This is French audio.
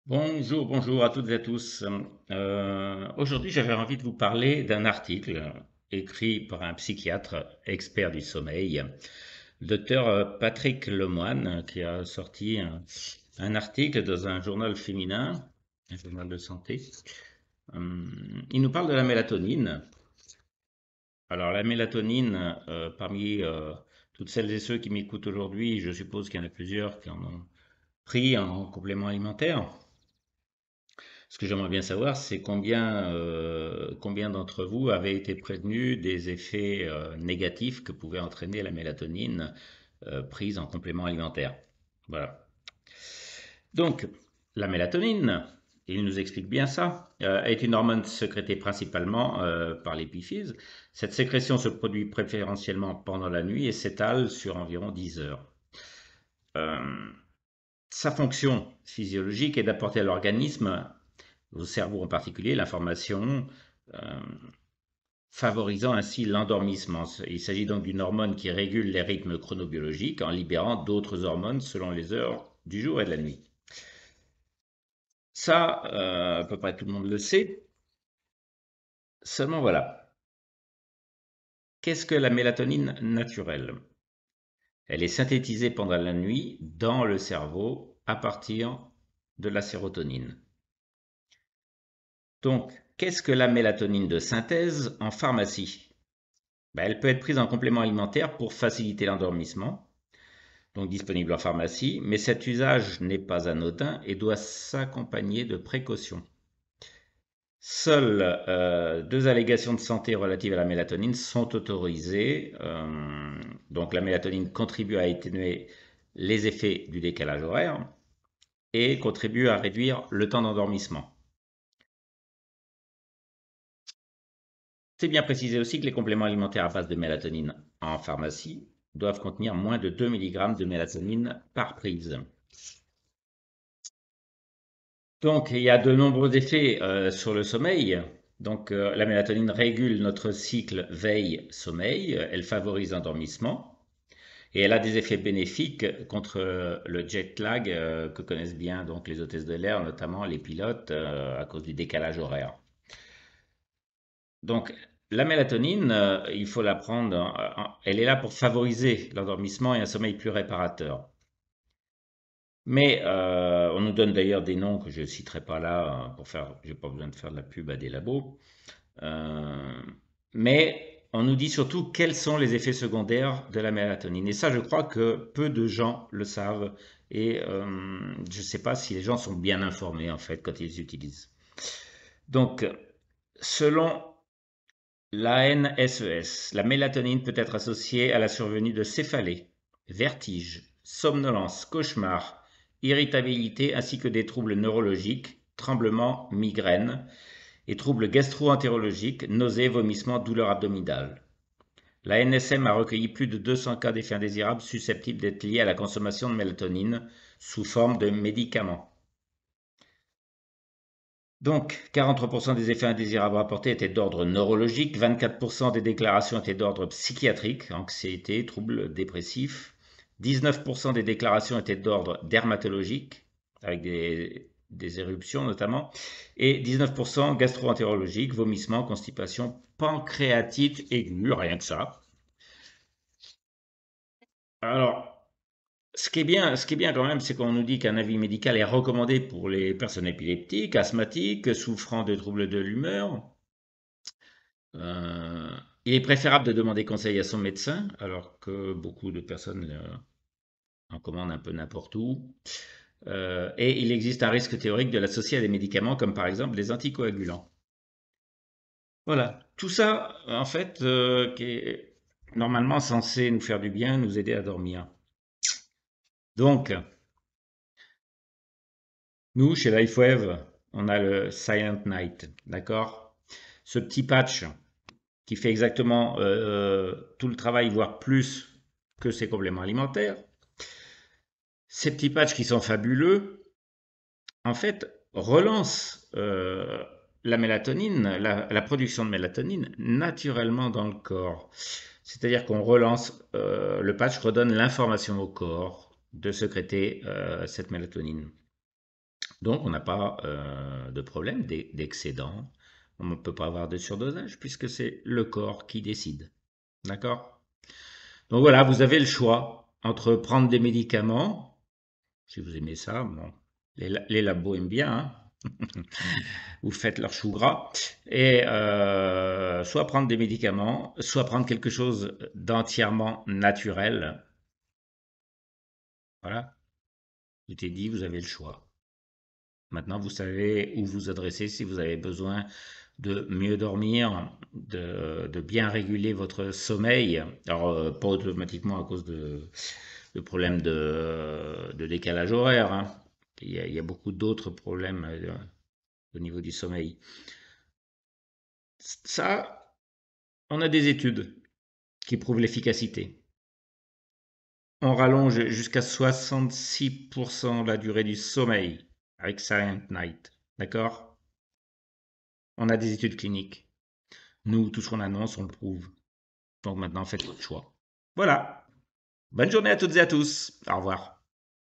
Bonjour, bonjour à toutes et à tous. Aujourd'hui, j'avais envie de vous parler d'un article écrit par un psychiatre expert du sommeil, le docteur Patrick Lemoine, qui a sorti un article dans un journal féminin, un journal de santé. Il nous parle de la mélatonine. Alors, la mélatonine, parmi toutes celles et ceux qui m'écoutent aujourd'hui, je suppose qu'il y en a plusieurs qui en ont pris en complément alimentaire. Ce que j'aimerais bien savoir, c'est combien d'entre vous avaient été prévenus des effets négatifs que pouvait entraîner la mélatonine prise en complément alimentaire. Voilà. Donc, la mélatonine, il nous explique bien ça, est une hormone sécrétée principalement par l'épiphyse. Cette sécrétion se produit préférentiellement pendant la nuit et s'étale sur environ 10 heures. Euh, Sa fonction physiologique est d'apporter à l'organisme, au cerveau en particulier, l'information euh, favorisant ainsi l'endormissement. Il s'agit donc d'une hormone qui régule les rythmes chronobiologiques en libérant d'autres hormones selon les heures du jour et de la nuit. Ça, à peu près tout le monde le sait. Seulement voilà, qu'est-ce que la mélatonine naturelle? Elle est synthétisée pendant la nuit dans le cerveau à partir de la sérotonine. Donc, qu'est-ce que la mélatonine de synthèse en pharmacie? Elle peut être prise en complément alimentaire pour faciliter l'endormissement, donc disponible en pharmacie, mais cet usage n'est pas anodin et doit s'accompagner de précautions. Seules deux allégations de santé relatives à la mélatonine sont autorisées. Donc la mélatonine contribue à atténuer les effets du décalage horaire et contribue à réduire le temps d'endormissement. C'est bien précisé aussi que les compléments alimentaires à base de mélatonine en pharmacie doivent contenir moins de 2 mg de mélatonine par prise. Donc, il y a de nombreux effets sur le sommeil. Donc, la mélatonine régule notre cycle veille-sommeil, elle favorise l'endormissement et elle a des effets bénéfiques contre le jet lag que connaissent bien donc les hôtesses de l'air, notamment les pilotes, à cause du décalage horaire. Donc, la mélatonine, il faut la prendre, elle est là pour favoriser l'endormissement et un sommeil plus réparateur. Mais on nous donne d'ailleurs des noms que je ne citerai pas là pour faire, j'ai pas besoin de faire de la pub à des labos. Euh, mais on nous dit surtout quels sont les effets secondaires de la mélatonine. Et ça, je crois que peu de gens le savent. Et je ne sais pas si les gens sont bien informés en fait quand ils les utilisent. Donc, selon l'ANSES, la mélatonine peut être associée à la survenue de céphalées, vertiges, somnolence, cauchemars, irritabilité ainsi que des troubles neurologiques, tremblements, migraines et troubles gastro-entérologiques, nausées, vomissements, douleurs abdominales. La NSM a recueilli plus de 200 cas d'effets indésirables susceptibles d'être liés à la consommation de mélatonine sous forme de médicaments. Donc, 43% des effets indésirables rapportés étaient d'ordre neurologique, 24% des déclarations étaient d'ordre psychiatrique, anxiété, troubles dépressifs, 19% des déclarations étaient d'ordre dermatologique, avec des éruptions notamment, et 19% gastro-entérologique, vomissements, constipation, pancréatite aiguë, rien que ça. Alors, ce qui est bien quand même, c'est qu'on nous dit qu'un avis médical est recommandé pour les personnes épileptiques, asthmatiques, souffrant de troubles de l'humeur. Euh, il est préférable de demander conseil à son médecin, alors que beaucoup de personnes en commandent un peu n'importe où. Et il existe un risque théorique de l'associer à des médicaments comme par exemple les anticoagulants. Voilà, tout ça, en fait, qui est normalement censé nous faire du bien, nous aider à dormir. Donc, nous, chez LifeWave, on a le Silent Night, d'accord? Ce petit patch qui fait exactement tout le travail, voire plus que ses compléments alimentaires. Ces petits patchs qui sont fabuleux, en fait, relancent la mélatonine, la production de mélatonine naturellement dans le corps. C'est-à-dire qu'on relance, le patch redonne l'information au corps de sécréter cette mélatonine. Donc, on n'a pas de problème d'excédent. On ne peut pas avoir de surdosage puisque c'est le corps qui décide. D'accord? Donc voilà, vous avez le choix entre prendre des médicaments, si vous aimez ça, bon, les labos aiment bien, hein. Vous faites leur chou gras, et soit prendre des médicaments, soit prendre quelque chose d'entièrement naturel. Voilà, je t'ai dit, vous avez le choix. Maintenant, vous savez où vous adresser si vous avez besoin de mieux dormir, de bien réguler votre sommeil. Alors, pas automatiquement à cause de problèmes de décalage horaire, hein. Il y a beaucoup d'autres problèmes au niveau du sommeil. Ça, on a des études qui prouvent l'efficacité. On rallonge jusqu'à 66% la durée du sommeil avec Silent Night. D'accord? On a des études cliniques. Nous, tout ce qu'on annonce, on le prouve. Donc maintenant, faites votre choix. Voilà. Bonne journée à toutes et à tous. Au revoir.